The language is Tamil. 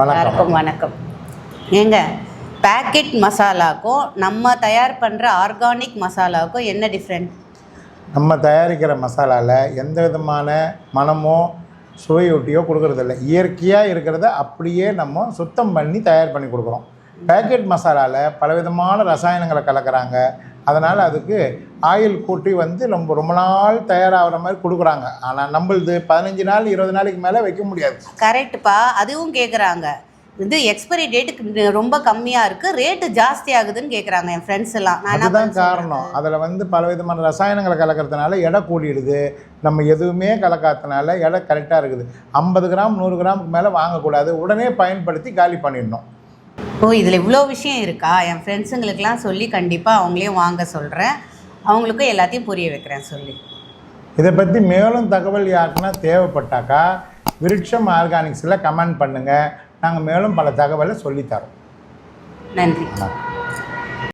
எல்லாருக்கும் வணக்கம். ஏங்க, பேக்கெட் மசாலாக்கும் நம்ம தயார் பண்ணுற ஆர்கானிக் மசாலாவுக்கும் என்ன டிஃப்ரெண்ட்? நம்ம தயாரிக்கிற மசாலாவில் எந்த விதமான மனமோ சுவையொட்டியோ கொடுக்குறதில்ல. இயற்கையாக இருக்கிறத அப்படியே நம்ம சுத்தம் பண்ணி தயார் பண்ணி கொடுக்குறோம். பேக்கெட் மசாலாவில் பலவிதமான ரசாயனங்களை கலக்கிறாங்க. அதனால் அதுக்கு ஆயில் கூட்டி ரொம்ப நாள் தயாராகிற மாதிரி கொடுக்குறாங்க. ஆனால் நம்மளுது 15 நாள் 20 நாளைக்கு மேலே வைக்க முடியாது. கரெக்டுப்பா, அதுவும் கேட்குறாங்க. இது எக்ஸ்பைரி டேட்டுக்கு ரொம்ப கம்மியாக இருக்குது, ரேட்டு ஜாஸ்தி ஆகுதுன்னு கேட்குறாங்க என் ஃப்ரெண்ட்ஸ் எல்லாம். அதுதான் காரணம். அதில் பலவிதமான ரசாயனங்களை கலக்கிறதுனால எடை கூடிடுது. நம்ம எதுவுமே கலக்காதனால எடை கரெக்டாக இருக்குது. 50 கிராம் 100 கிராமுக்கு மேலே வாங்கக்கூடாது. உடனே பயன்படுத்தி காலி பண்ணிடணும். ஓ, இதில் இவ்வளோ விஷயம் இருக்கா? என் ஃப்ரெண்ட்ஸுங்களுக்கெலாம் சொல்லி கண்டிப்பாக அவங்களையும் வாங்க சொல்கிறேன். அவங்களுக்கும் எல்லாத்தையும் புரிய வைக்கிறேன் சொல்லி. இதை பற்றி மேலும் தகவல் யாருக்குன்னா தேவைப்பட்டாக்கா விருட்சம் ஆர்கானிக்ஸில் கமெண்ட் பண்ணுங்கள். நாங்கள் மேலும் பல தகவலை சொல்லித்தரோம். நன்றி.